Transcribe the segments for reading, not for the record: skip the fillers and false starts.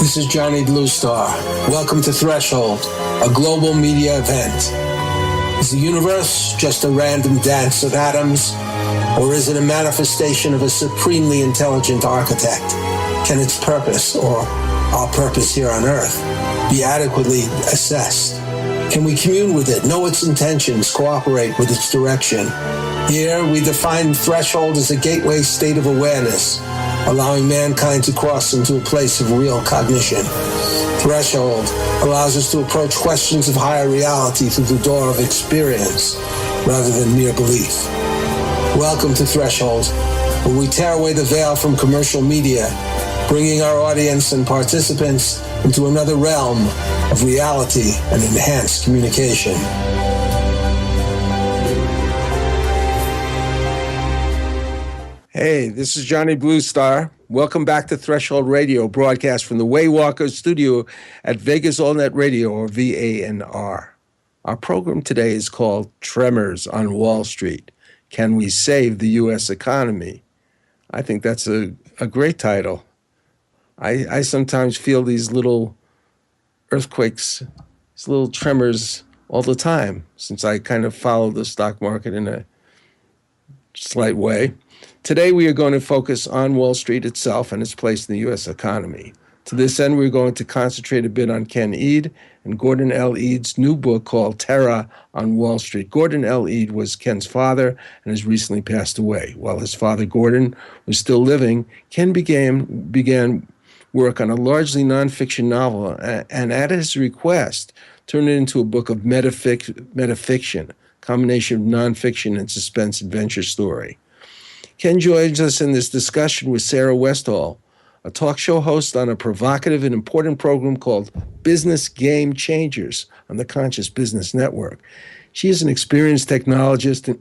This is Johnny Bluestar. Welcome to Threshold, a global media event. Is the universe just a random dance of atoms, or is it a manifestation of a supremely intelligent architect? Can its purpose, or our purpose here on Earth, be adequately assessed? Can we commune with it, know its intentions, cooperate with its direction? Here, we define threshold as a gateway state of awareness, allowing mankind to cross into a place of real cognition. Threshold allows us to approach questions of higher reality through the door of experience, rather than mere belief. Welcome to Threshold, where we tear away the veil from commercial media, bringing our audience and participants into another realm of reality and enhanced communication. Hey, this is Johnny Bluestar. Welcome back to Threshold Radio, broadcast from the Waywalker studio at Vegas All Net Radio, or VANR. Our program today is called Tremors on Wall Street. Can we save the U.S. economy? I think that's a great title. I sometimes feel these little earthquakes, these little tremors all the time, since I kind of follow the stock market in a slight way. Today, we are going to focus on Wall Street itself and its place in the U.S. economy. To this end, we're going to concentrate a bit on Ken Eade and Gordon L. Eade's new book called Terror on Wall Street. Gordon L. Eade was Ken's father and has recently passed away. While his father, Gordon, was still living, Ken began work on a largely nonfiction novel, and at his request, turned it into a book of metafiction, a combination of nonfiction and suspense adventure story. Ken joins us in this discussion with Sarah Westall, a talk show host on a provocative and important program called Business Game Changers on the Conscious Business Network. She is an experienced technologist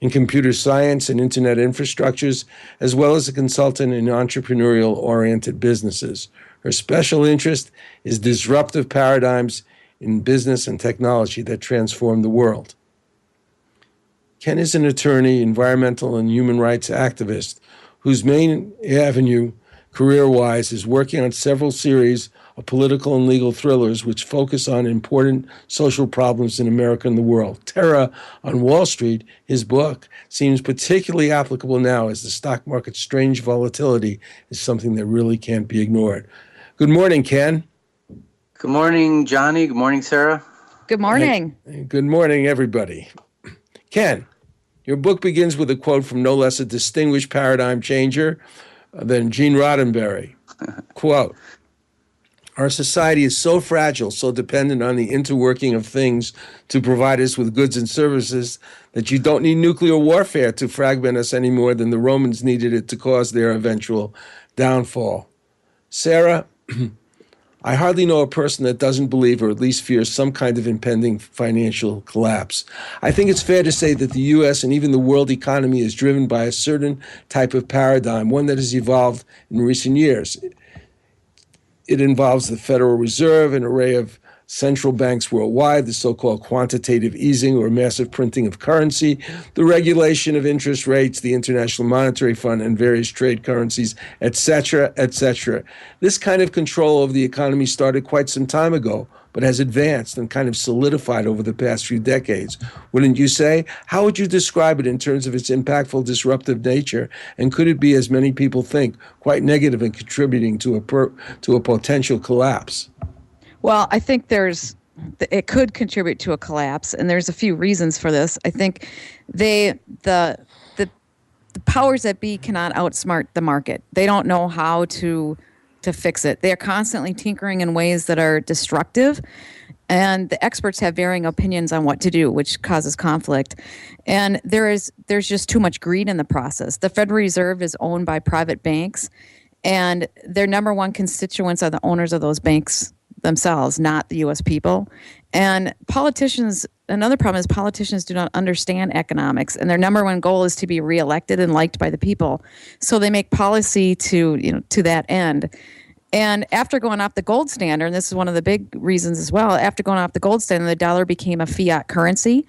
in computer science and internet infrastructures, as well as a consultant in entrepreneurial-oriented businesses. Her special interest is disruptive paradigms in business and technology that transform the world. Ken is an attorney, environmental and human rights activist, whose main avenue, career-wise, is working on several series of political and legal thrillers which focus on important social problems in America and the world. Terror on Wall Street, his book, seems particularly applicable now as the stock market's strange volatility is something that really can't be ignored. Good morning, Ken. Good morning, Johnny. Good morning, Sarah. Good morning. And good morning, everybody. Ken, your book begins with a quote from no less a distinguished paradigm changer than Gene Roddenberry. Quote, "Our society is so fragile, so dependent on the interworking of things to provide us with goods and services that you don't need nuclear warfare to fragment us any more than the Romans needed it to cause their eventual downfall." Sarah, I hardly know a person that doesn't believe or at least fears some kind of impending financial collapse. I think it's fair to say that the U.S. and even the world economy is driven by a certain type of paradigm, one that has evolved in recent years. It involves the Federal Reserve, an array of central banks worldwide, the so-called quantitative easing or massive printing of currency, the regulation of interest rates, the International Monetary Fund, and various trade currencies, etc., etc. This kind of control of the economy started quite some time ago, but has advanced and kind of solidified over the past few decades. Wouldn't you say? How would you describe it in terms of its impactful, disruptive nature? And could it be, as many people think, quite negative and contributing to a potential collapse? Well, I think it could contribute to a collapse, and there's a few reasons for this. I think the powers that be cannot outsmart the market. They don't know how to fix it. They're constantly tinkering in ways that are destructive, and the experts have varying opinions on what to do, which causes conflict. And there's just too much greed in the process. The Federal Reserve is owned by private banks, and their number one constituents are the owners of those banks themselves, not the U.S. people. And politicians, another problem is politicians do not understand economics, and their number one goal is to be reelected and liked by the people. So they make policy to that end. And after going off the gold standard, and this is one of the big reasons as well, after going off the gold standard, the dollar became a fiat currency.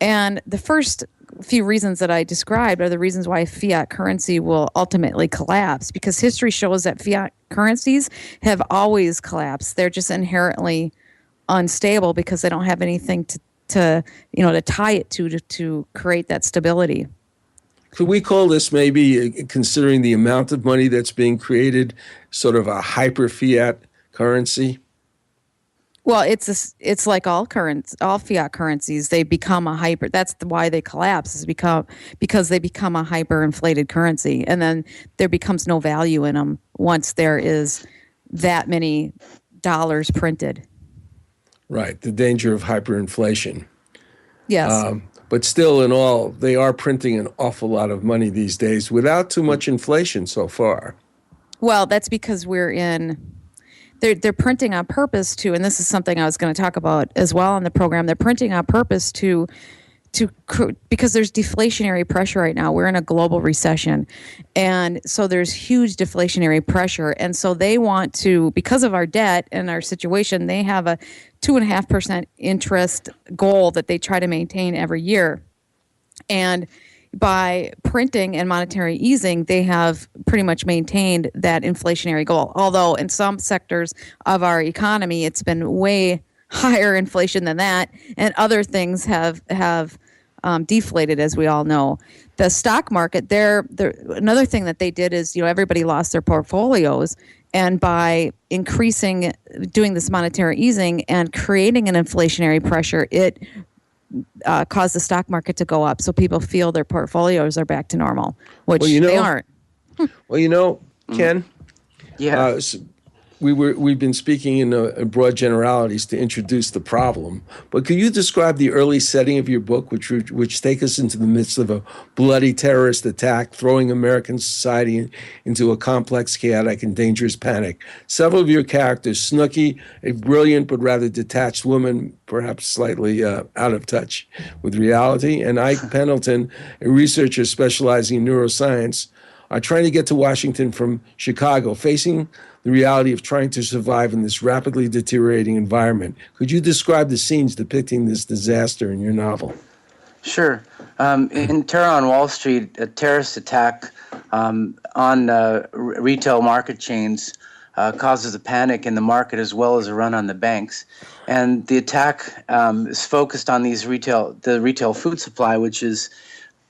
And the first few reasons that I described are the reasons why fiat currency will ultimately collapse, because history shows that fiat currencies have always collapsed. They're just inherently unstable because they don't have anything to tie it to create that stability. Could we call this, maybe considering the amount of money that's being created, sort of a hyper fiat currency? Well, it's like all fiat currencies. They become a hyper. That's why they collapse. Is because they become a hyperinflated currency, and then there becomes no value in them once there is that many dollars printed. Right, the danger of hyperinflation. Yes. But still, in all, they are printing an awful lot of money these days without too much inflation so far. Well, that's because they're printing on purpose to, and this is something I was going to talk about as well on the program. They're printing on purpose because there's deflationary pressure right now. We're in a global recession, and so there's huge deflationary pressure. And so they want to, because of our debt and our situation, they have a 2.5% interest goal that they try to maintain every year. And by printing and monetary easing, they have pretty much maintained that inflationary goal. Although in some sectors of our economy, it's been way higher inflation than that, and other things have deflated, as we all know. The stock market, another thing that they did is, everybody lost their portfolios, and by doing this monetary easing and creating an inflationary pressure, it caused the stock market to go up. So people feel their portfolios are back to normal, which they aren't. Well, Ken, Yeah. we've been speaking in broad generalities to introduce the problem, but could you describe the early setting of your book, which take us into the midst of a bloody terrorist attack, throwing American society into a complex, chaotic, and dangerous panic? Several of your characters, Snooky, a brilliant but rather detached woman, perhaps slightly out of touch with reality, and Ike Pendleton, a researcher specializing in neuroscience, are trying to get to Washington from Chicago, facing the reality of trying to survive in this rapidly deteriorating environment. Could you describe the scenes depicting this disaster in your novel? Sure. In Terror on Wall Street, a terrorist attack on retail market chains causes a panic in the market as well as a run on the banks. And the attack is focused on the retail food supply, which is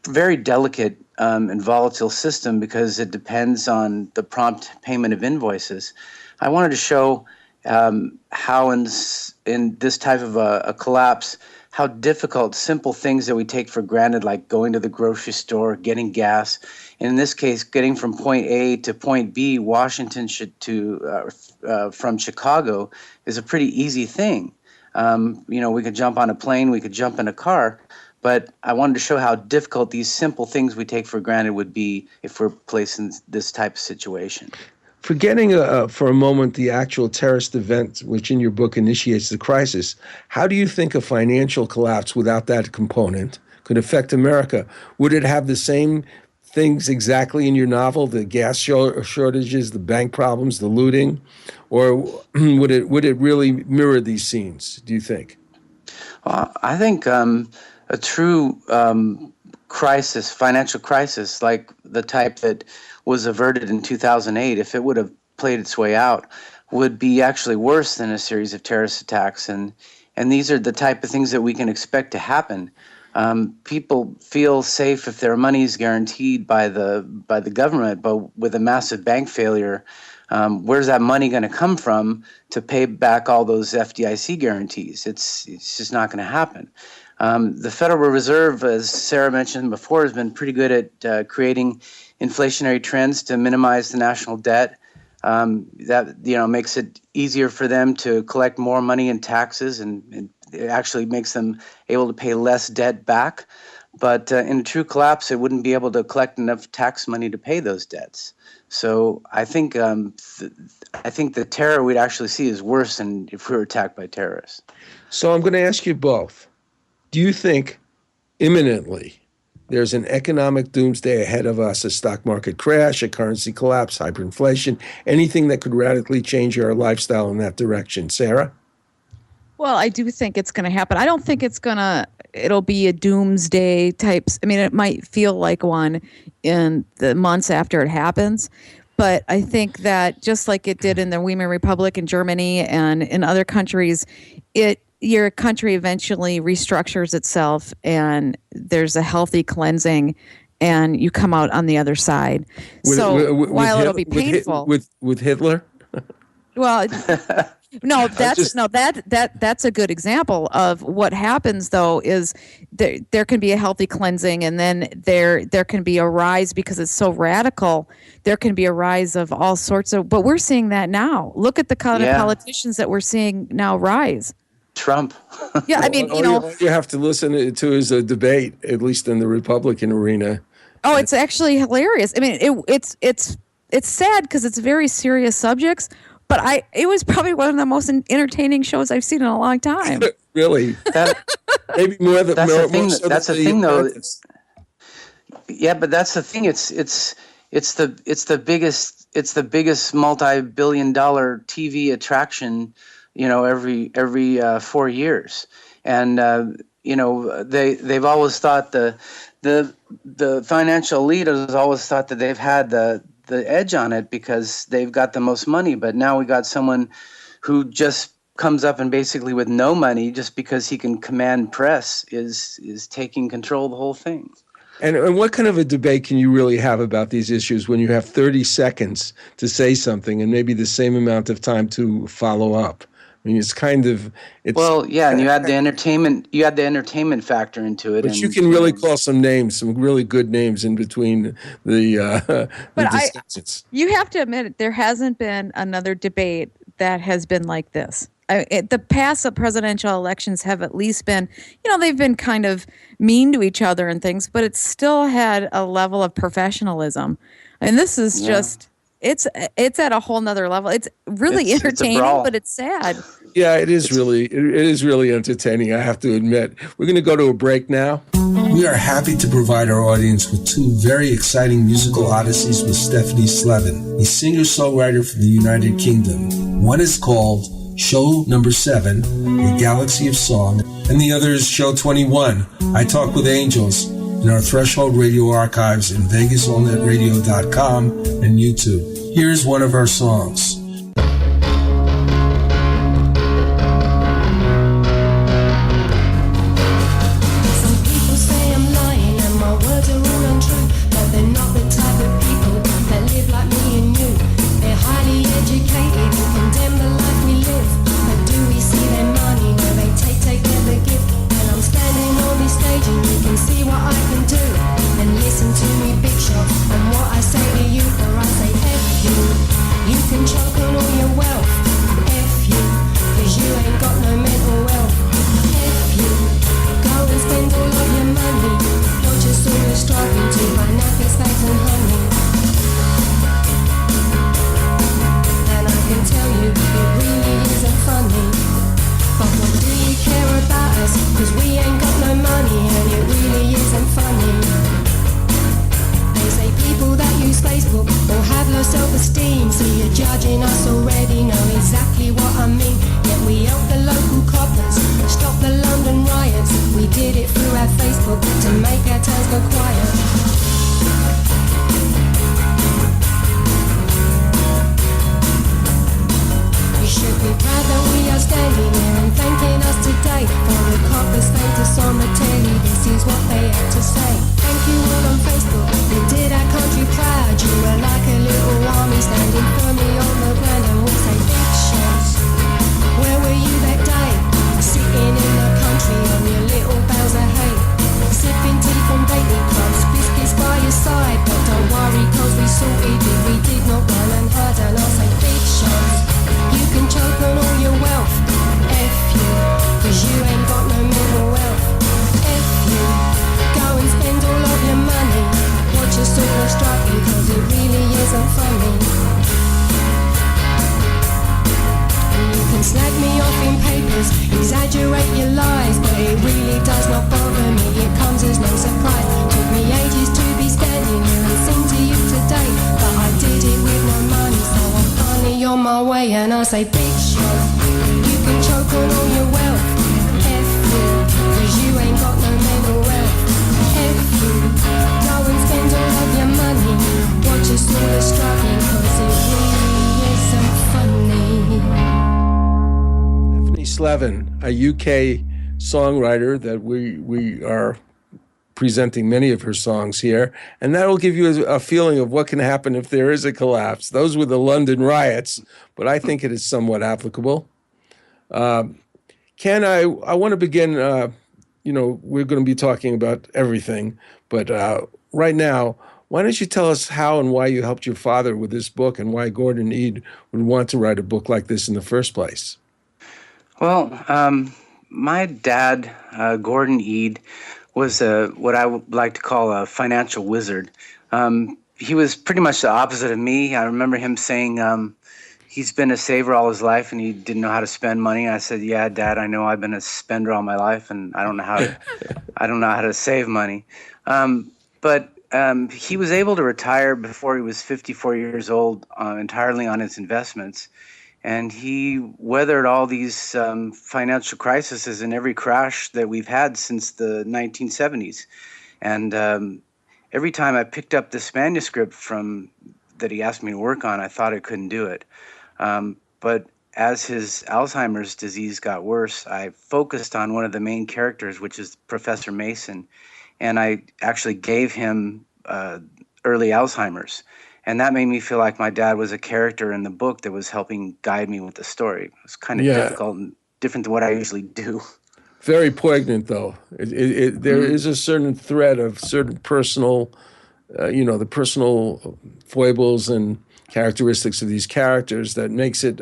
very delicate and volatile system because it depends on the prompt payment of invoices. I wanted to show how in this type of a collapse, how difficult simple things that we take for granted, like going to the grocery store, getting gas, and in this case, getting from point A to point B, Washington from Chicago, is a pretty easy thing. We could jump on a plane, we could jump in a car, but I wanted to show how difficult these simple things we take for granted would be if we're placed in this type of situation. Forgetting for a moment the actual terrorist event, which in your book initiates the crisis, how do you think a financial collapse without that component could affect America? Would it have the same things exactly in your novel, the gas shortages, the bank problems, the looting, or would it really mirror these scenes, do you think? Well, I think a true financial crisis, like the type that was averted in 2008, if it would have played its way out, would be actually worse than a series of terrorist attacks. And these are the type of things that we can expect to happen. People feel safe if their money is guaranteed by the government, but with a massive bank failure, where's that money going to come from to pay back all those FDIC guarantees? It's just not going to happen. The Federal Reserve, as Sarah mentioned before, has been pretty good at creating inflationary trends to minimize the national debt. That makes it easier for them to collect more money in taxes, and it actually makes them able to pay less debt back. But in a true collapse, it wouldn't be able to collect enough tax money to pay those debts. So I think the terror we'd actually see is worse than if we were attacked by terrorists. So I'm going to ask you both. Do you think imminently there's an economic doomsday ahead of us, a stock market crash, a currency collapse, hyperinflation, anything that could radically change our lifestyle in that direction? Sarah? Well, I do think it's going to happen. I don't think it'll be a doomsday type. I mean, it might feel like one in the months after it happens. But I think that just like it did in the Weimar Republic in Germany and in other countries, your country eventually restructures itself and there's a healthy cleansing and you come out on the other side. While it'll be painful. With Hitler? Well, no, that's a good example of what happens. Though is there can be a healthy cleansing, and then there can be a rise because it's so radical. There can be a rise of all sorts of. But we're seeing that now. Look at the kind of politicians that we're seeing now rise. Trump. Yeah, I mean, all you have to listen to is a debate, at least in the Republican arena. Oh, it's actually hilarious. I mean, it's sad because it's very serious subjects. But it was probably one of the most entertaining shows I've seen in a long time. Really? Maybe more than that's the thing, though. Yeah, but that's the thing. It's the biggest multi-billion-dollar TV attraction, every 4 years, and they've always thought the financial leaders always thought that they've had the edge on it because they've got the most money. But now we got someone who just comes up and basically with no money just because he can command press is taking control of the whole thing. And what kind of a debate can you really have about these issues when you have 30 seconds to say something and maybe the same amount of time to follow up? I mean, well, yeah, and you add the entertainment factor into it. But you can really call some names, some really good names in between the discussions. You have to admit, there hasn't been another debate that has been like this. The past presidential elections have at least been, they've been kind of mean to each other and things, but it's still had a level of professionalism. And this is just... It's at a whole nother level. It's really entertaining, but it's sad. Yeah, it is really entertaining, I have to admit. We're going to go to a break now. We are happy to provide our audience with two very exciting musical odysseys with Stephanie Slevin, a singer-songwriter from the United Kingdom. One is called Show Number 7, A Galaxy of Song, and the other is Show 21, I Talk with Angels, in our Threshold Radio archives in VegasAllNetRadio.com and YouTube. Here's one of our songs. Some people say I'm lying and my words are all untrue, but they're not the type of people that live like me and you. They're highly educated and condemn the life we live. But do we see their money? No, they take never give. And I'm standing on this stage and you can see what I can do. And listen to me, big shot, and what I say to you, for I say F you. You can choke on all your wealth, F you, cause you ain't got no mental wealth. F you, go and spend all of your money, you're just always striving to buy nappies, bags and honey. And I can tell you, it really isn't funny. But what do you care about us, cause we ain't got no money, and it really isn't funny. They say people that use Facebook all have low self-esteem. So you're judging us already, know exactly what I mean. Yet we help the local coppers, stop the London riots. We did it through our Facebook to make our towns go quiet. You should be proud that we are standing here and thanking us today for the coppers thanked us on the telly. This is what they had to say. Thank you all on Facebook, you did our country proud. You were like a little army standing firmly on the ground, and we say big shots. Where were you that day? Sitting in the country on your little bales of hay, sipping tea from baking clubs, biscuits by your side. But don't worry, cause we sorted it, we did not run and hide. And I'll say big shots. You can choke on all your wealth, F you, cause you ain't got no mental wealth. F you, go and spend all of your money, watch us all struggling, cause it really isn't funny. And you can slag me off in papers, exaggerate your lies, but it really does not bother me, it comes as no surprise. Took me ages to be standing here and sing to you today, but I did it with no money, so I'm finally on my way. And I say big shot, you can and choke on all your wealth. F you, 'cause you ain't got no mental wealth. F you, go and spend all of your money. Watch us all struggling, 'cause it really isn't funny. Stephanie Slevin, a UK songwriter that we are presenting many of her songs here, and that'll give you a feeling of what can happen if there is a collapse. Those were the London riots, but I think it is somewhat applicable. Ken, I want to begin, we're going to be talking about everything, but right now, why don't you tell us how and why you helped your father with this book and why Gordon Eade would want to write a book like this in the first place? Well, my dad, Gordon Eade, was what I would like to call a financial wizard. He was pretty much the opposite of me. I remember him saying he's been a saver all his life and he didn't know how to spend money. I said, "Yeah, Dad, I know. I've been a spender all my life and I don't know how to save money." But he was able to retire before he was 54 years old entirely on his investments. And he weathered all these financial crises and every crash that we've had since the 1970s. And every time I picked up this manuscript that he asked me to work on, I thought I couldn't do it. But as his Alzheimer's disease got worse, I focused on one of the main characters, which is Professor Mason. And I actually gave him early Alzheimer's. And that made me feel like my dad was a character in the book that was helping guide me with the story. It was kind of difficult and different than what I usually do. Very poignant, though. There is a certain thread of certain personal, the personal foibles and characteristics of these characters that makes it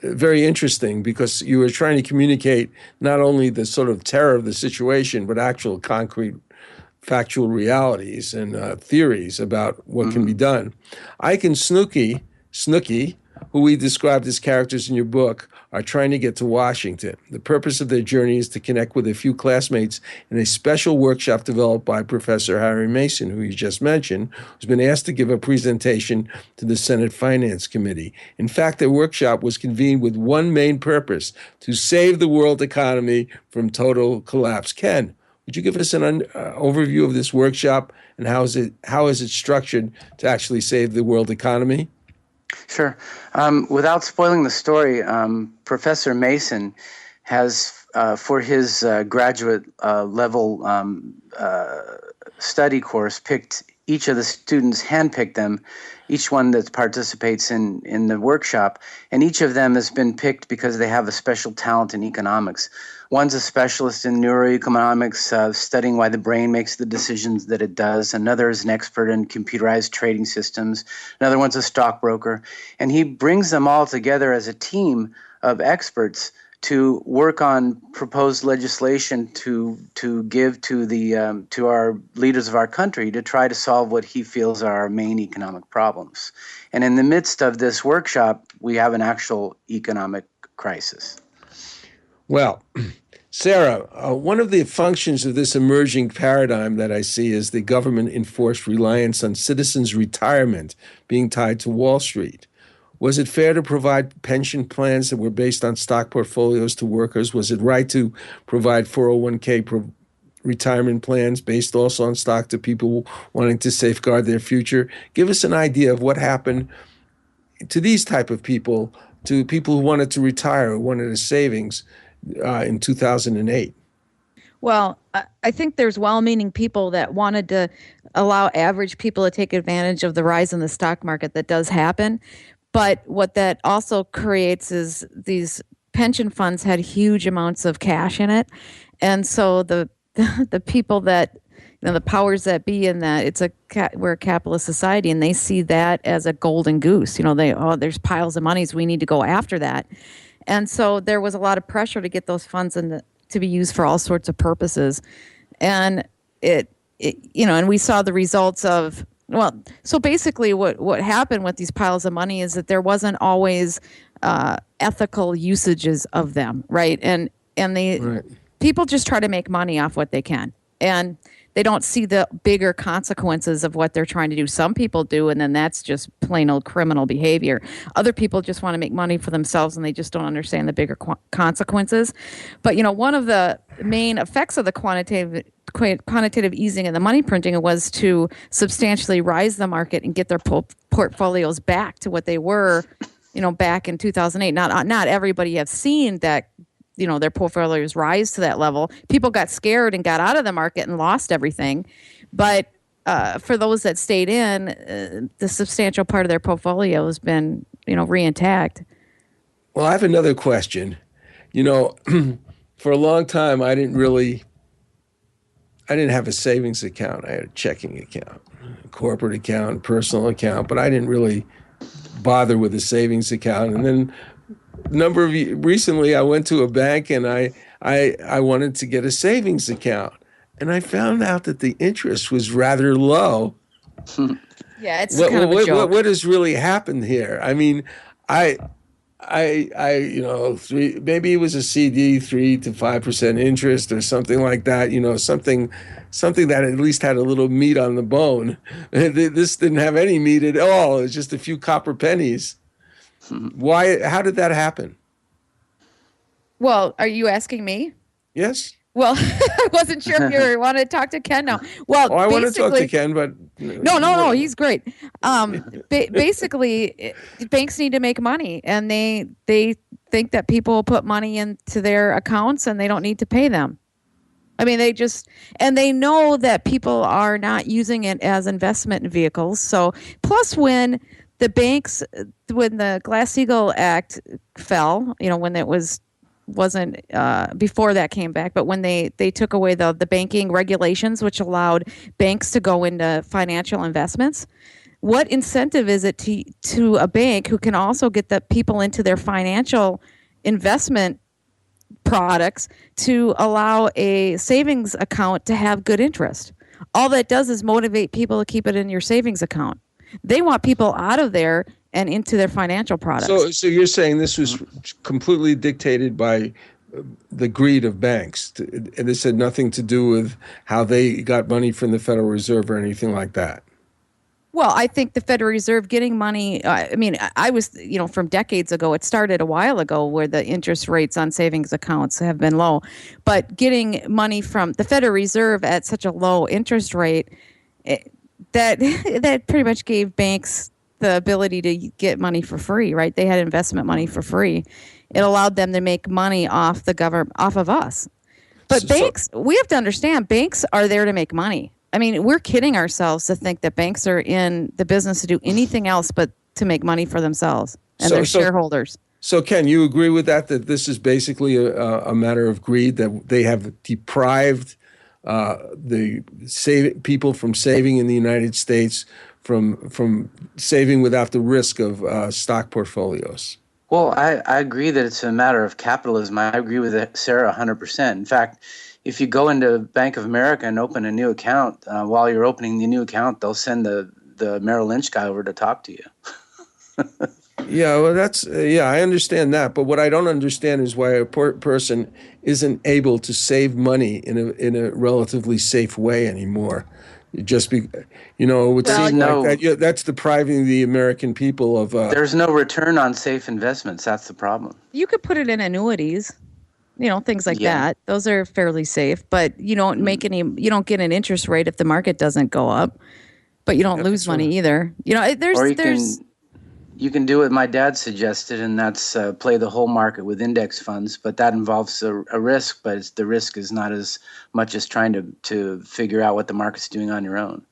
very interesting because you were trying to communicate not only the sort of terror of the situation, but actual concrete factual realities and theories about what can be done. Ike and Snooky, who we described as characters in your book, are trying to get to Washington. The purpose of their journey is to connect with a few classmates in a special workshop developed by Professor Harry Mason, who you just mentioned, who's been asked to give a presentation to the Senate Finance Committee. In fact, their workshop was convened with one main purpose: to save the world economy from total collapse. Ken, would you give us an overview of this workshop and how is it structured to actually save the world economy? Sure. Without spoiling the story, Professor Mason has, for his graduate level study course, picked each of the students, handpicked them, each one that participates in the workshop, and each of them has been picked because they have a special talent in economics. One's a specialist in neuroeconomics, studying why the brain makes the decisions that it does. Another is an expert in computerized trading systems. Another one's a stockbroker. And he brings them all together as a team of experts to work on proposed legislation to give to our leaders of our country to try to solve what he feels are our main economic problems. And in the midst of this workshop, we have an actual economic crisis. Well, Sarah, one of the functions of this emerging paradigm that I see is the government-enforced reliance on citizens' retirement being tied to Wall Street. Was it fair to provide pension plans that were based on stock portfolios to workers? Was it right to provide 401k retirement plans based also on stock to people wanting to safeguard their future? Give us an idea of what happened to these type of people, to people who wanted to retire, who wanted a savings in 2008. Well, I think there's well-meaning people that wanted to allow average people to take advantage of the rise in the stock market that does happen. But what that also creates is these pension funds had huge amounts of cash in it. And so the people that, the powers that be in that, we're a capitalist society, and they see that as a golden goose. There's piles of monies, we need to go after that. And so there was a lot of pressure to get those funds to be used for all sorts of purposes. And and we saw the results of, so basically what happened with these piles of money is that there wasn't always ethical usages of them, right? And Right. People just try to make money off what they can. And They don't see the bigger consequences of what they're trying to do. Some people do, and then that's just plain old criminal behavior. Other people just want to make money for themselves, and they just don't understand the bigger consequences. But, one of the main effects of the quantitative easing and the money printing was to substantially rise the market and get their portfolios back to what they were, back in 2008. Not everybody have seen that, their portfolios rise to that level. People got scared and got out of the market and lost everything. But for those that stayed in, the substantial part of their portfolio has been, re-intact. Well, I have another question. For a long time, I didn't have a savings account. I had a checking account, a corporate account, personal account, but I didn't really bother with a savings account. And then recently I went to a bank and I wanted to get a savings account, and I found out that the interest was rather low. Yeah, it's kind of a joke. What has really happened here? I mean, maybe it was a CD, 3 to 5% interest or something like that. Something that at least had a little meat on the bone. This didn't have any meat at all. It was just a few copper pennies. Why? How did that happen? Well, are you asking me? Yes. Well, I wasn't sure if you wanted to talk to Ken now. Well, I want to talk to Ken, but no, he's great. Basically, banks need to make money, and they think that people put money into their accounts and they don't need to pay them. I mean, they know that people are not using it as investment vehicles. So, plus when the Glass-Steagall Act fell, when it wasn't before that came back, but when they took away the banking regulations, which allowed banks to go into financial investments, what incentive is it to a bank who can also get the people into their financial investment products to allow a savings account to have good interest? All that does is motivate people to keep it in your savings account. They want people out of there and into their financial products. So you're saying this was completely dictated by the greed of banks, and this had nothing to do with how they got money from the Federal Reserve or anything like that? Well, I think the Federal Reserve getting money, I was, from decades ago, it started a while ago where the interest rates on savings accounts have been low. But getting money from the Federal Reserve at such a low interest rate, that pretty much gave banks the ability to get money for free, right? They had investment money for free. It allowed them to make money off the government, off of us. But banks, we have to understand, banks are there to make money. I mean, we're kidding ourselves to think that banks are in the business to do anything else but to make money for themselves and their shareholders. So, Ken, you agree with that this is basically a matter of greed, that they have deprived people from saving in the United States, from saving without the risk of stock portfolios? Well, I agree that it's a matter of capitalism. I agree with Sarah 100%. In fact, if you go into Bank of America and open a new account, while you're opening the new account, they'll send the Merrill Lynch guy over to talk to you. Yeah, well, I understand that. But what I don't understand is why a person isn't able to save money in a relatively safe way anymore. It would seem like that. That's depriving the American people of. There's no return on safe investments. That's the problem. You could put it in annuities, things like that. Those are fairly safe, but you don't you don't get an interest rate if the market doesn't go up, but you don't lose money either. You can do what my dad suggested, and that's play the whole market with index funds, but that involves a risk, but the risk is not as much as trying to figure out what the market's doing on your own.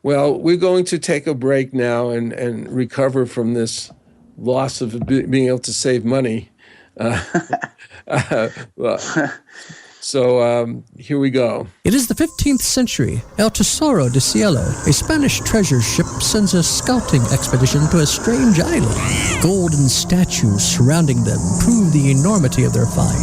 Well, we're going to take a break now and recover from this loss of being able to save money. So here we go. It is the 15th century. El Tesoro de Cielo, a Spanish treasure ship, sends a scouting expedition to a strange island. Golden statues surrounding them prove the enormity of their find.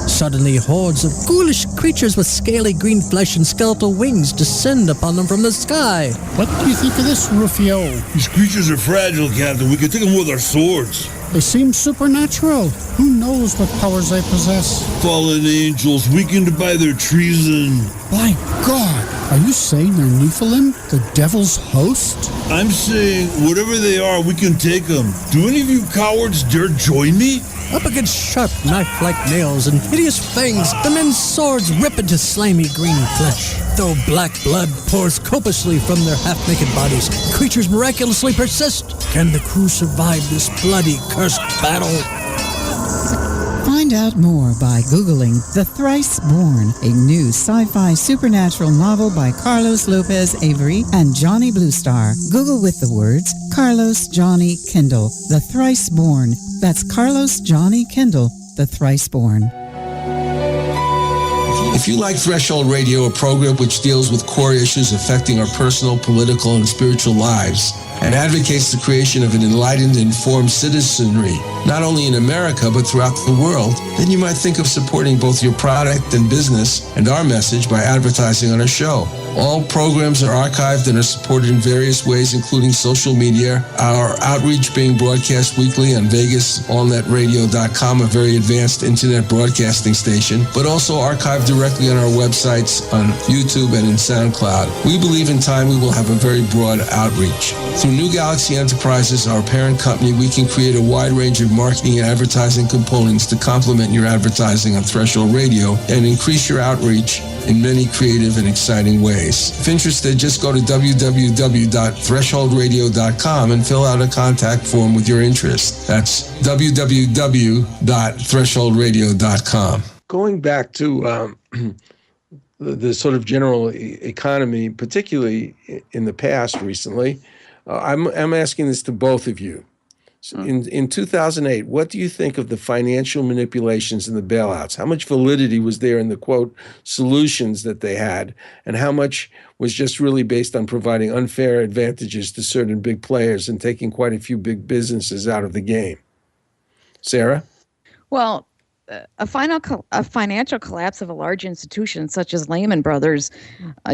Suddenly, hordes of ghoulish creatures with scaly green flesh and skeletal wings descend upon them from the sky. What do you think of this, Rufio? These creatures are fragile, Captain. We can take them with our swords. They seem supernatural. Who knows what powers they possess? Fallen angels weakened by their treason. By God, are you saying they're Nephilim, the devil's host? I'm saying, whatever they are, we can take them. Do any of you cowards dare join me? Up against sharp knife-like nails and hideous fangs, the men's swords rip into slimy green flesh. Though black blood pours copiously from their half-naked bodies, creatures miraculously persist. Can the crew survive this bloody, cursed battle? Find out more by Googling The Thrice Born, a new sci-fi supernatural novel by Carlos Lopez Avery and Johnny Bluestar. Google with the words Carlos Johnny Kindle, The Thrice Born. That's Carlos Johnny Kindle, The Thrice Born. If you like Threshold Radio, a program which deals with core issues affecting our personal, political, and spiritual lives, and advocates the creation of an enlightened, informed citizenry, not only in America, but throughout the world, then you might think of supporting both your product and business and our message by advertising on our show. All programs are archived and are supported in various ways, including social media, our outreach being broadcast weekly on VegasAllNetRadio.com, a very advanced internet broadcasting station, but also archived directly on our websites on YouTube and in SoundCloud. We believe in time we will have a very broad outreach. Through New Galaxy Enterprises, our parent company, we can create a wide range of marketing and advertising components to complement your advertising on Threshold Radio and increase your outreach in many creative and exciting ways. If interested, just go to www.thresholdradio.com and fill out a contact form with your interest. That's www.thresholdradio.com. Going back to the sort of general economy, particularly in the past recently, I'm asking this to both of you. So in 2008, what do you think of the financial manipulations and the bailouts? How much validity was there in the, quote, solutions that they had, and how much was just really based on providing unfair advantages to certain big players and taking quite a few big businesses out of the game? Sarah? Well, a financial collapse of a large institution such as Lehman Brothers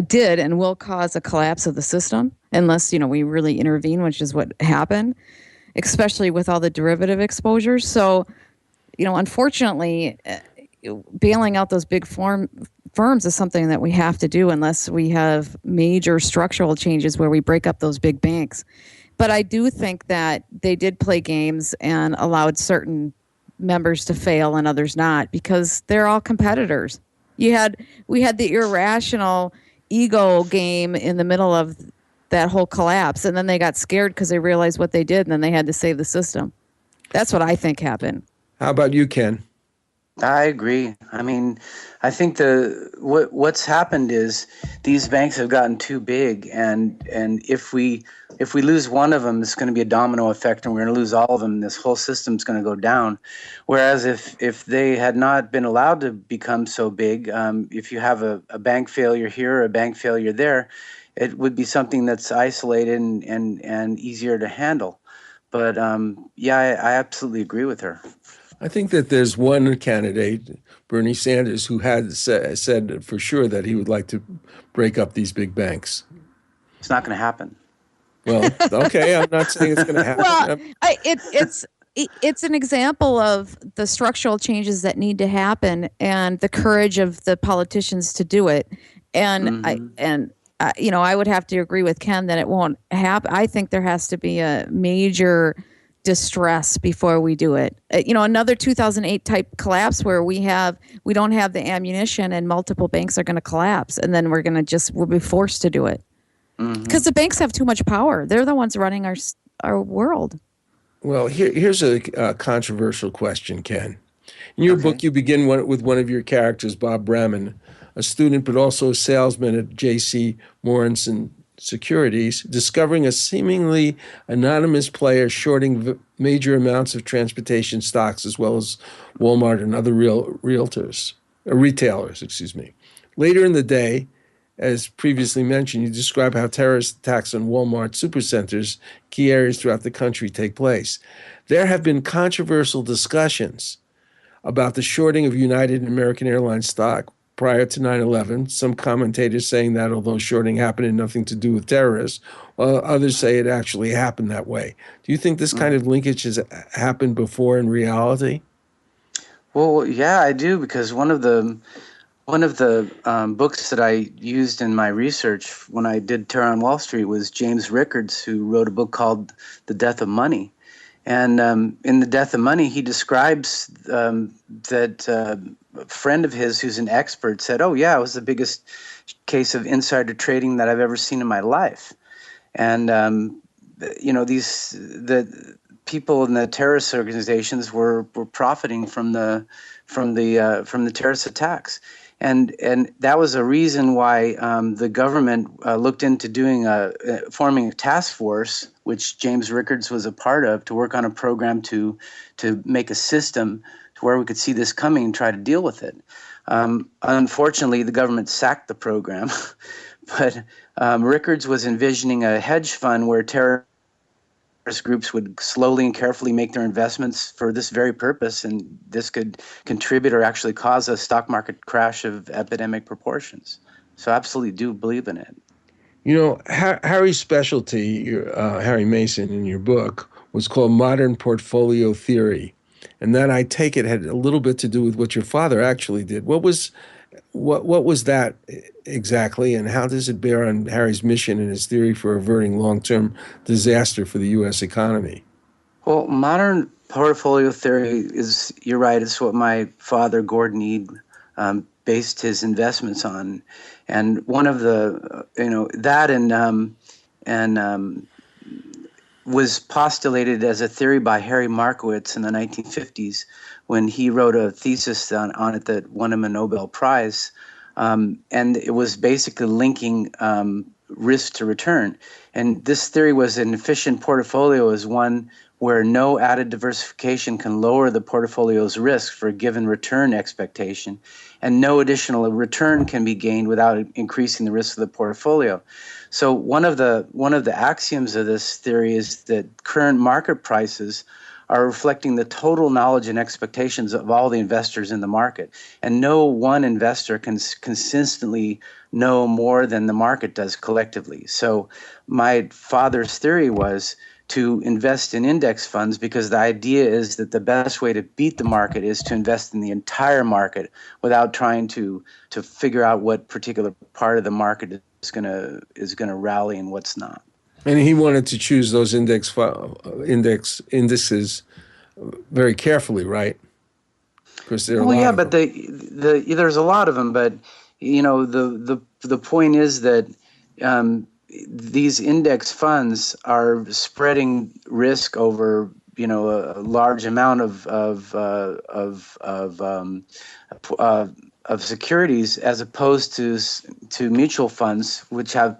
did and will cause a collapse of the system unless, we really intervene, which is what happened, especially with all the derivative exposures. So, unfortunately, bailing out those big firms is something that we have to do unless we have major structural changes where we break up those big banks. But I do think that they did play games and allowed certain members to fail and others not, because they're all competitors. We had the irrational ego game in the middle of that whole collapse, and then they got scared because they realized what they did, and then they had to save the system. That's what I think happened. How about you, Ken? I agree. I mean, I think what's happened is these banks have gotten too big, and if we lose one of them, it's going to be a domino effect, and we're going to lose all of them. This whole system's going to go down. Whereas if they had not been allowed to become so big, if you have a bank failure here or a bank failure there, it would be something that's isolated and easier to handle. But I absolutely agree with her. I think that there's one candidate, Bernie Sanders, who had said for sure that he would like to break up these big banks. It's not going to happen. Well, okay, I'm not saying it's going to happen. Well, it's an example of the structural changes that need to happen and the courage of the politicians to do it. And I would have to agree with Ken that it won't happen. I think there has to be a major distress before we do it. Another 2008 type collapse where we don't have the ammunition and multiple banks are going to collapse, and then we'll be forced to do it because the banks have too much power. They're the ones running our world. Well, here's a controversial question, Ken. In your book, you begin with one of your characters, Bob Braman, a student but also a salesman at J.C. Morrison Securities, discovering a seemingly anonymous player shorting major amounts of transportation stocks, as well as Walmart and other retailers. Later in the day, as previously mentioned, you describe how terrorist attacks on Walmart supercenters, key areas throughout the country, take place. There have been controversial discussions about the shorting of United and American Airlines stock prior to 9/11. Some commentators saying that although shorting happened had nothing to do with terrorists, while others say it actually happened that way. Do you think this kind of linkage has happened before in reality? Well, yeah, I do, because one of the books that I used in my research when I did Terror on Wall Street was James Rickards, who wrote a book called The Death of Money. And in The Death of Money, he describes that a friend of his who's an expert said, "Oh, yeah, it was the biggest case of insider trading that I've ever seen in my life." And, the people in the terrorist organizations were profiting from the terrorist attacks. And that was a reason why the government looked into forming a task force, which James Rickards was a part of, to work on a program to make a system to where we could see this coming and try to deal with it. Unfortunately, the government sacked the program, but Rickards was envisioning a hedge fund where terrorist groups would slowly and carefully make their investments for this very purpose, and this could contribute or actually cause a stock market crash of epidemic proportions. So I absolutely do believe in it. You know, Harry's specialty, Harry Mason, in your book, was called modern portfolio theory. And that, I take it, had a little bit to do with what your father actually did. What was that exactly, and how does it bear on Harry's mission and his theory for averting long-term disaster for the U.S. economy? Well, modern portfolio theory is, you're right, it's what my father, Gordon Eade, based his investments on. And one of the, was postulated as a theory by Harry Markowitz in the 1950s when he wrote a thesis on it that won him a Nobel Prize. And it was basically linking risk to return. And this theory was an efficient portfolio is one where no added diversification can lower the portfolio's risk for a given return expectation, and no additional return can be gained without increasing the risk of the portfolio. So one of the axioms of this theory is that current market prices are reflecting the total knowledge and expectations of all the investors in the market. And no one investor can consistently know more than the market does collectively. So my father's theory was to invest in index funds, because the idea is that the best way to beat the market is to invest in the entire market without trying to figure out what particular part of the market is gonna rally and what's not. And he wanted to choose those indices very carefully, right? Because there are but there's a lot of them. But the point is that these index funds are spreading risk over a large amount of securities, as opposed to mutual funds, which have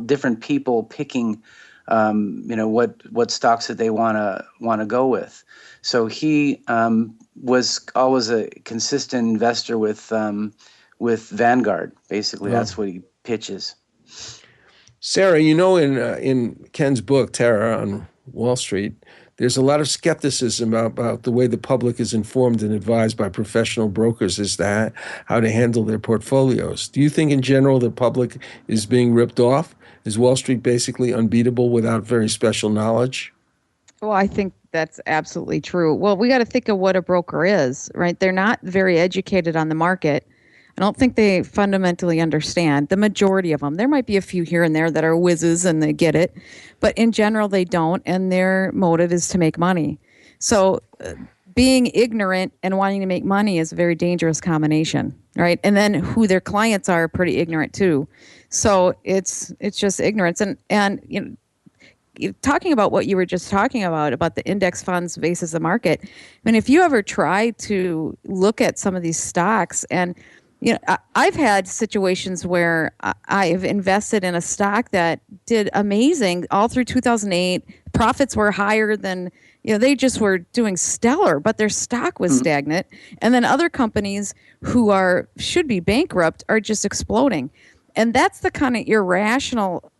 different people picking what stocks that they want to go with. So he was always a consistent investor with Vanguard. Basically, that's what he pitches. Sarah, in Ken's book, Terror on Wall Street, there's a lot of skepticism about the way the public is informed and advised by professional brokers as to how to handle their portfolios. Do you think in general the public is being ripped off? Is Wall Street basically unbeatable without very special knowledge? Well, I think that's absolutely true. Well, we got to think of what a broker is, right? They're not very educated on the market. I don't think they fundamentally understand. The majority of them. There might be a few here and there that are whizzes and they get it, but in general they don't, and their motive is to make money. So being ignorant and wanting to make money is a very dangerous combination, right? And then who their clients are pretty ignorant too. So it's just ignorance. And talking about what you were just talking about the index funds versus the market. I mean, if you ever try to look at some of these stocks, and I've had situations where I've invested in a stock that did amazing all through 2008. Profits were higher than, they just were doing stellar, but their stock was stagnant. And then other companies who should be bankrupt are just exploding. And that's the kind of irrational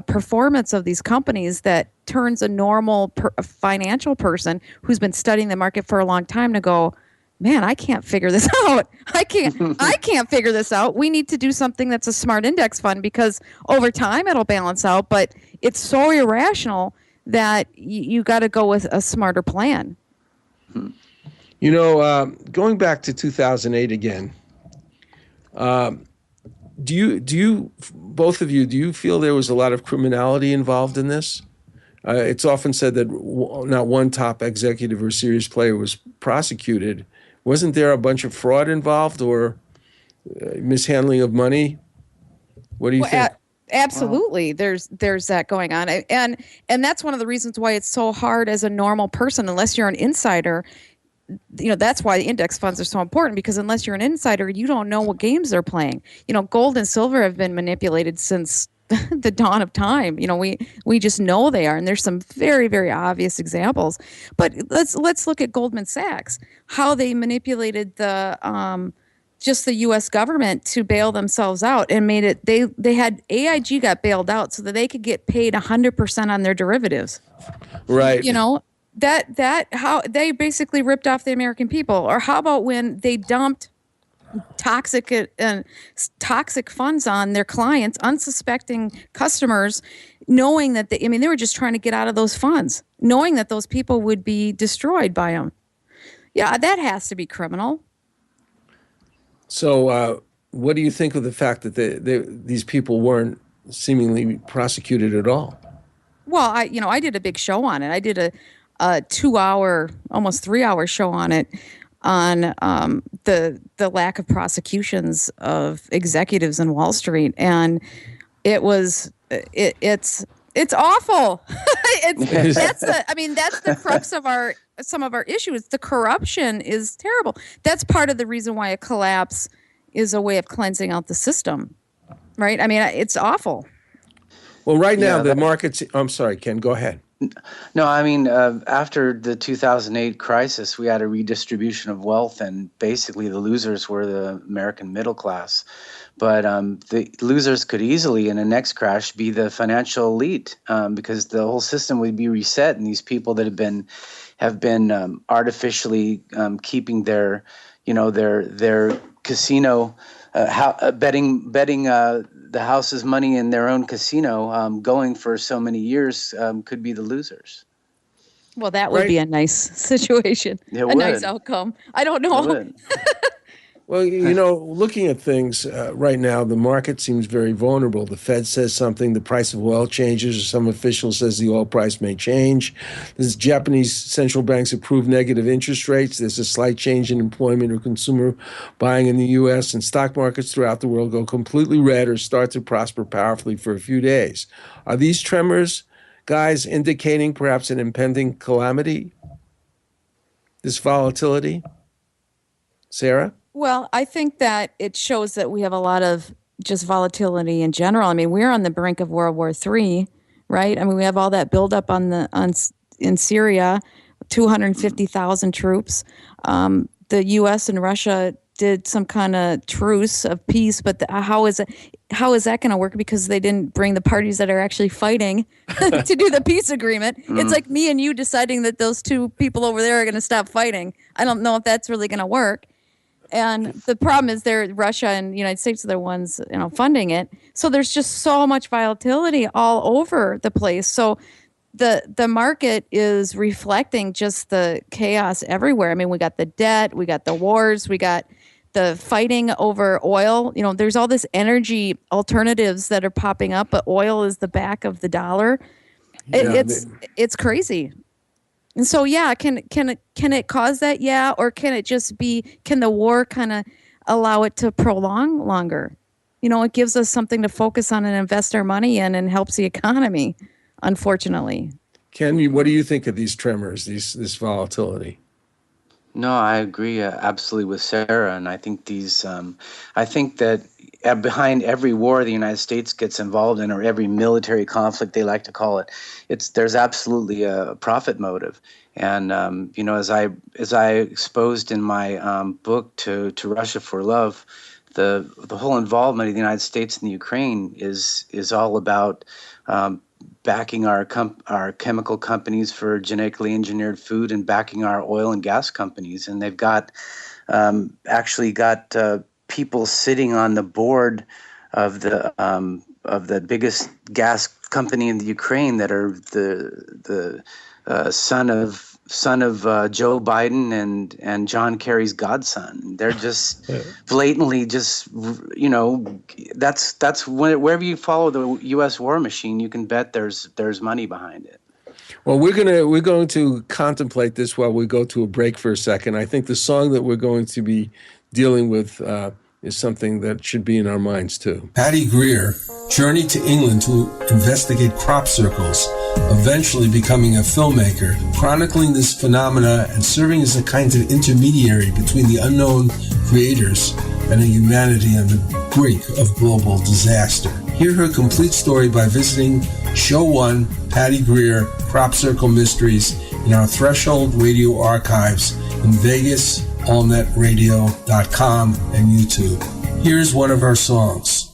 performance of these companies that turns a normal financial person who's been studying the market for a long time to go, man, I can't figure this out. I can't figure this out. We need to do something that's a smart index fund because over time it'll balance out, but it's so irrational that you got to go with a smarter plan. You know, going back to 2008 again, do you both of you, do you feel there was a lot of criminality involved in this? It's often said that not one top executive or serious player was prosecuted. Wasn't there a bunch of fraud involved or mishandling of money? What do you think? Absolutely, there's that going on, and that's one of the reasons why it's so hard as a normal person, unless you're an insider. You know, that's why the index funds are so important, because unless you're an insider, you don't know what games they're playing. You know, gold and silver have been manipulated since the dawn of time. You know, we just know they are, and there's some very, very obvious examples. But let's look at Goldman Sachs, how they manipulated the just the U.S. government to bail themselves out and made it. They had AIG got bailed out so that they could get paid 100% on their derivatives. Right. You know, that how they basically ripped off the American people. Or how about when they dumped toxic funds on their clients, unsuspecting customers, knowing that they were just trying to get out of those funds, knowing that those people would be destroyed by them. Yeah, that has to be criminal. So what do you think of the fact that these people weren't seemingly prosecuted at all? Well, I did a big show on it. I did a 2-hour, almost 3-hour show on it, on the lack of prosecutions of executives in Wall Street, and it's awful. That's the crux of some of our issues. The corruption is terrible. That's part of the reason why a collapse is a way of cleansing out the system, right? I mean, it's awful. Well, right now the markets. I'm sorry, Ken. Go ahead. No, I mean, after the 2008 crisis, we had a redistribution of wealth, and basically the losers were the American middle class. But the losers could easily, in a next crash, be the financial elite, because the whole system would be reset, and these people that have been artificially keeping their casino betting the house's money in their own casino going for so many years could be the losers. Well, that would be a nice situation, nice outcome. I don't know. Well, you know, looking at things right now, the market seems very vulnerable. The Fed says something, the price of oil changes, or some official says the oil price may change. There's Japanese central banks approve negative interest rates. There's a slight change in employment or consumer buying in the U.S., and stock markets throughout the world go completely red or start to prosper powerfully for a few days. Are these tremors, guys, indicating perhaps an impending calamity? This volatility? Sarah? Well, I think that it shows that we have a lot of just volatility in general. I mean, we're on the brink of World War III, right? I mean, we have all that buildup in Syria, 250,000 troops. The U.S. and Russia did some kind of truce of peace, but how is that going to work? Because they didn't bring the parties that are actually fighting to do the peace agreement. It's like me and you deciding that those two people over there are going to stop fighting. I don't know if that's really going to work. And the problem is Russia and the United States are the ones, funding it. So there's just so much volatility all over the place. So the market is reflecting just the chaos everywhere. I mean, we got the debt, we got the wars, we got the fighting over oil. There's all this energy alternatives that are popping up, but oil is the back of the dollar. It's crazy. And so, can it cause that? Yeah. Or can it just can the war kind of allow it to prolong longer? It gives us something to focus on and invest our money in and helps the economy, unfortunately. Ken, what do you think of these tremors, this volatility? No, I agree absolutely with Sarah. And I think I think that behind every war the United States gets involved in, or every military conflict they like to call it, there's absolutely a profit motive. And as I exposed in my book to Russia for Love, the whole involvement of the United States in the Ukraine is all about backing our chemical companies for genetically engineered food and backing our oil and gas companies. And they've got actually got people sitting on the board of the biggest gas company in the Ukraine that are the son of Joe Biden and John Kerry's godson. They're just blatantly just, that's wherever you follow the U.S. war machine, you can bet there's money behind it. Well, we're going to contemplate this while we go to a break for a second. I think the song that we're going to be dealing with is something that should be in our minds too. Patty Greer journeyed to England to investigate crop circles, eventually becoming a filmmaker, chronicling this phenomena and serving as a kind of intermediary between the unknown creators and a humanity on the brink of global disaster. Hear her complete story by visiting Show 1, Patty Greer, Crop Circle Mysteries in our Threshold Radio archives in Vegas, allnetradio.com, and YouTube. Here's one of her songs.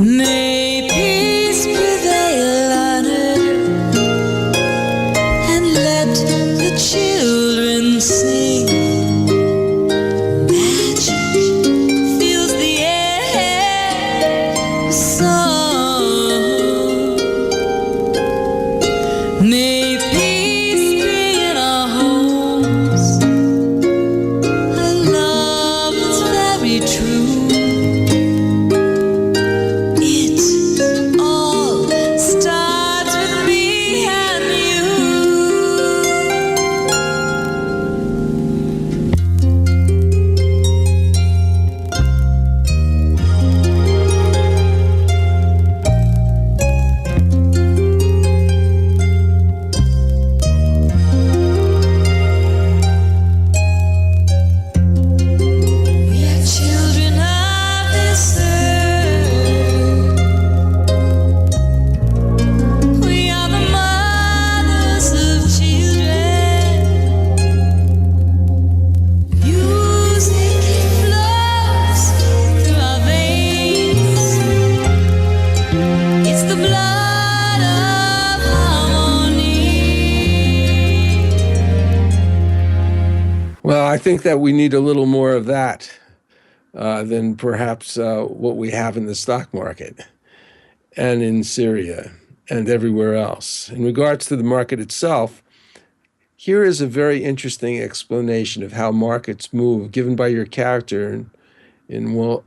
May peace prevail on earth, and let the children sing. Magic fills the air, song. May peace be in our homes, a love that's very true. It all starts with me and you. We are children of this earth. We are the mothers of children. Music flows through our veins. It's the blood of harmony. Well, I think that we need a little more of that than perhaps what we have in the stock market and in Syria and everywhere else. In regards to the market itself, here is a very interesting explanation of how markets move, given by your character in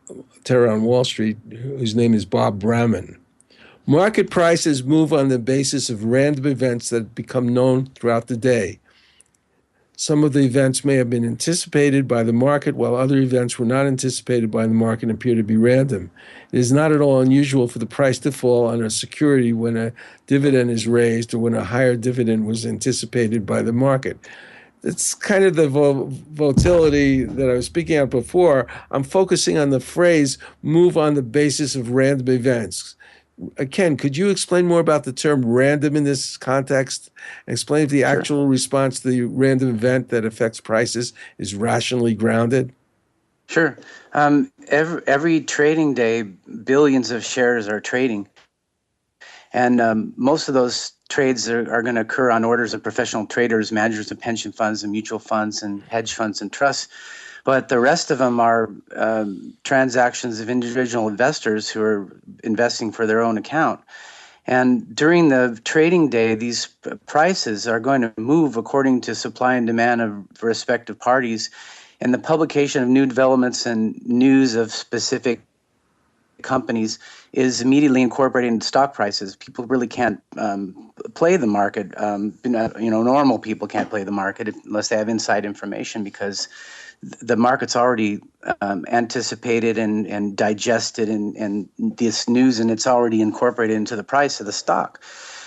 Terror on Wall Street, whose name is Bob Bramman. Market prices move on the basis of random events that become known throughout the day. Some of the events may have been anticipated by the market, while other events were not anticipated by the market and appear to be random. It is not at all unusual for the price to fall on a security when a dividend is raised or when a higher dividend was anticipated by the market. It's kind of the volatility that I was speaking of before. I'm focusing on the phrase, move on the basis of random events. Ken, could you explain more about the term random in this context? Explain if the actual response to the random event that affects prices is rationally grounded? Sure. Every trading day, billions of shares are trading. And most of those trades are going to occur on orders of professional traders, managers of pension funds and mutual funds and hedge funds and trusts. But the rest of them are transactions of individual investors who are investing for their own account. And during the trading day, these prices are going to move according to supply and demand of respective parties. And the publication of new developments and news of specific companies is immediately incorporated into stock prices. People really can't play the market. Normal people can't play the market unless they have inside information, because the market's already anticipated and digested and this news, and it's already incorporated into the price of the stock.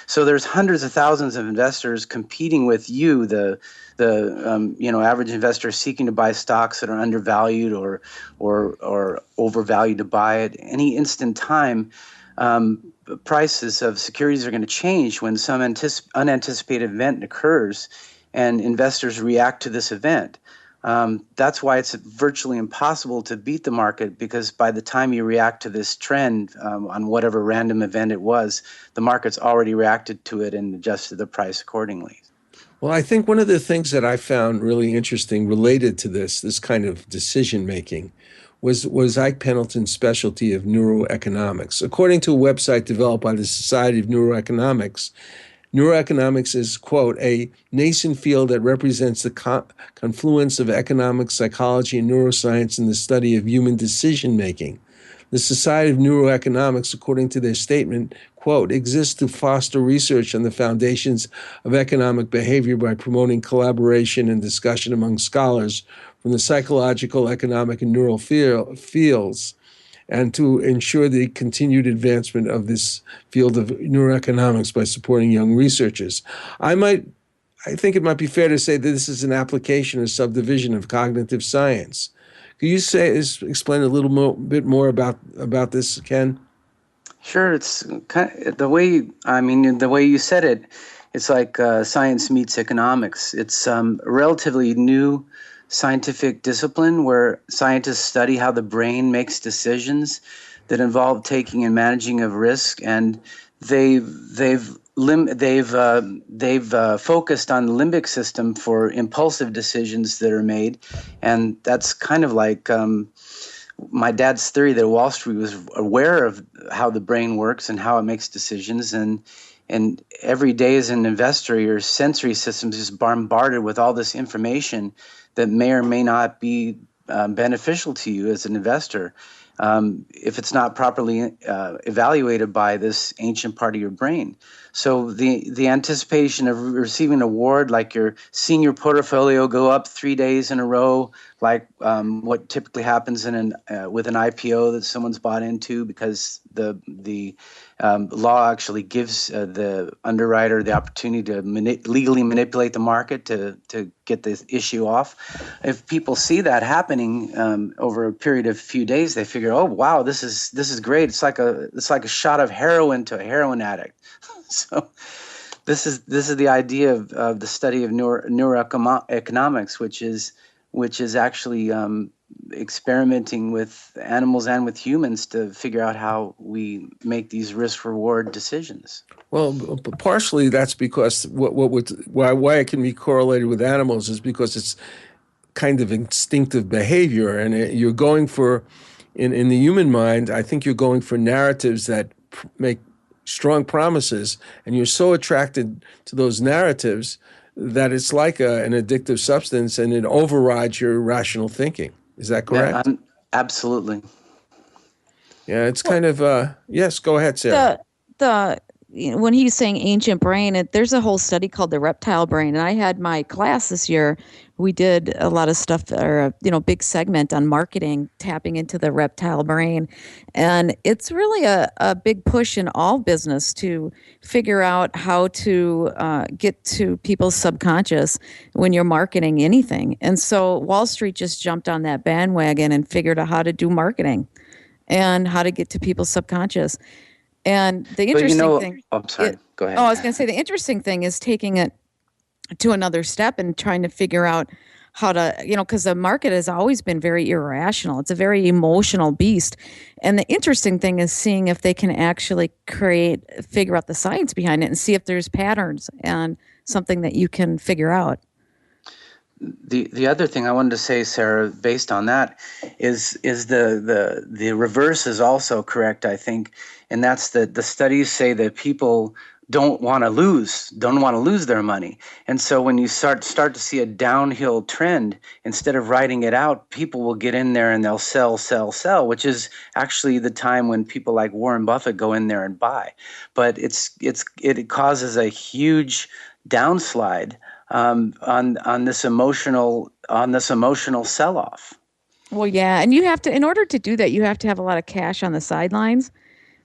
So there's hundreds of thousands of investors competing with you, the average investor seeking to buy stocks that are undervalued or overvalued to buy at any instant time. Prices of securities are going to change when some unanticipated event occurs, and investors react to this event. That's why it's virtually impossible to beat the market, because by the time you react to this trend on whatever random event it was, the market's already reacted to it and adjusted the price accordingly. Well, I think one of the things that I found really interesting related to this kind of decision making, was Ike Pendleton's specialty of neuroeconomics. According to a website developed by the Society of Neuroeconomics, neuroeconomics is, quote, a nascent field that represents the confluence of economics, psychology, and neuroscience in the study of human decision making. The Society of Neuroeconomics, according to their statement, quote, exists to foster research on the foundations of economic behavior by promoting collaboration and discussion among scholars from the psychological, economic, and neural fields, and to ensure the continued advancement of this field of neuroeconomics by supporting young researchers. I think it might be fair to say that this is an application or subdivision of cognitive science. Could you explain a little bit more about this, Ken? Sure, it's kind of, the way you said it, it's like science meets economics. It's a relatively new scientific discipline where scientists study how the brain makes decisions that involve taking and managing of risk, and they've focused on the limbic system for impulsive decisions that are made, and that's kind of like my dad's theory that Wall Street was aware of how the brain works and how it makes decisions, and every day as an investor, your sensory system is bombarded with all this information that may or may not be beneficial to you as an investor if it's not properly evaluated by this ancient part of your brain. So the anticipation of receiving an award, like you're seeing your portfolio go up 3 days in a row, like what typically happens with an IPO that someone's bought into, because the law actually gives the underwriter the opportunity to legally manipulate the market to get the issue off. If people see that happening over a period of a few days, they figure, oh wow, this is great. It's like a shot of heroin to a heroin addict. So this is the idea of the study of neuroeconomics, which is actually experimenting with animals and with humans to figure out how we make these risk-reward decisions. Well, partially that's because why it can be correlated with animals is because it's kind of instinctive behavior, and you're going for, in the human mind, I think you're going for narratives that make strong promises, and you're so attracted to those narratives that it's like an addictive substance, and it overrides your rational thinking. Is that correct? Yeah, absolutely. Yeah, it's kind of yes. Go ahead, Sarah. When he's saying ancient brain, there's a whole study called the reptile brain, and I had my class this year. We did a lot of stuff, or big segment on marketing, tapping into the reptile brain, and it's really a big push in all business to figure out how to get to people's subconscious when you're marketing anything. And so Wall Street just jumped on that bandwagon and figured out how to do marketing and how to get to people's subconscious. And the interesting thing. I'm sorry. Go ahead. Oh, I was going to say the interesting thing is taking it to another step and trying to figure out how to, because the market has always been very irrational. It's a very emotional beast. And the interesting thing is seeing if they can actually figure out the science behind it and see if there's patterns and something that you can figure out. The other thing I wanted to say, Sarah, based on that, is the reverse is also correct, I think, and that's that the studies say that people don't want to lose their money, and so when you start to see a downhill trend, instead of writing it out, people will get in there and they'll sell, which is actually the time when people like Warren Buffett go in there and buy, but it causes a huge downslide on this emotional sell-off. Well, yeah, and you have to, in order to do that, you have to have a lot of cash on the sidelines,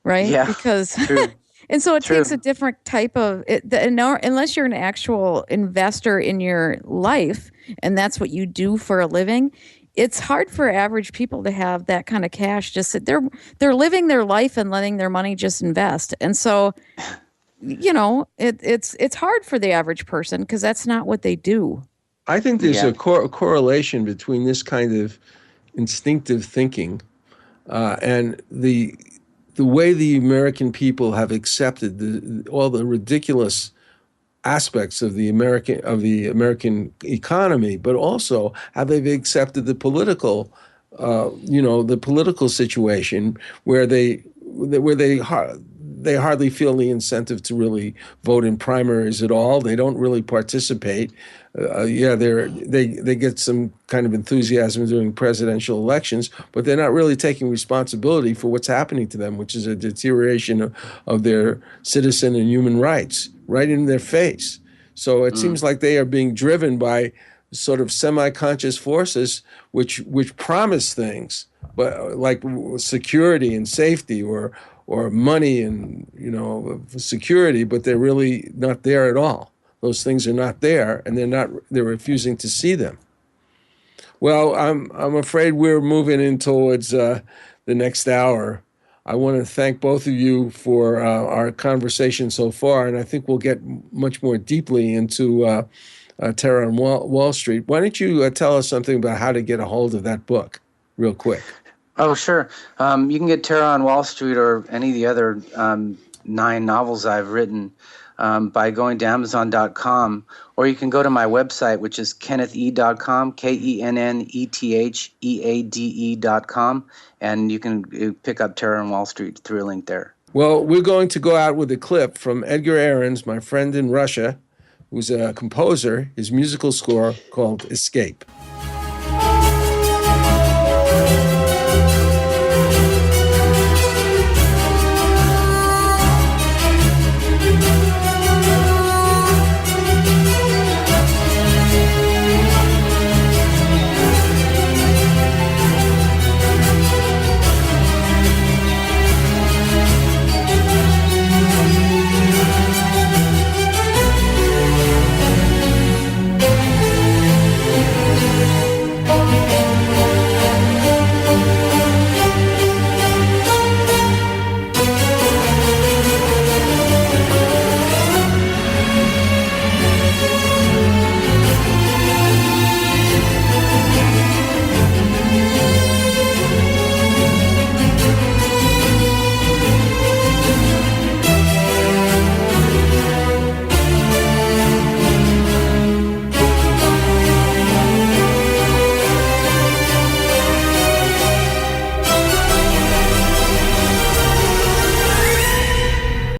right? Yeah, because true. and so it True. takes a different type of unless you're an actual investor in your life and that's what you do for a living. It's hard for average people to have that kind of cash. Just they're living their life and letting their money just invest, and so. It's hard for the average person because that's not what they do. I think there's Yeah. a correlation between this kind of instinctive thinking and the way the American people have accepted all the ridiculous aspects of the American economy, but also how they've accepted the political, the political situation where they hardly feel the incentive to really vote in primaries at all. They don't really participate. They get some kind of enthusiasm during presidential elections, but they're not really taking responsibility for what's happening to them, which is a deterioration of their citizen and human rights right in their face. So it seems like they are being driven by sort of semi-conscious forces which promise things, but like security and safety or money and security, but they're really not there at all. Those things are not there, and they're refusing to see them. Well, I'm afraid we're moving in towards the next hour. I want to thank both of you for our conversation so far, and I think we'll get much more deeply into Terror on Wall Street. Why don't you tell us something about how to get a hold of that book real quick? Oh, sure. You can get Terror on Wall Street or any of the other 9 novels I've written by going to Amazon.com, or you can go to my website, which is KennethEade.com, KennethEade.com, and you can pick up Terror on Wall Street through a link there. Well, we're going to go out with a clip from Edgar Ahrens, my friend in Russia, who's a composer, his musical score called Escape.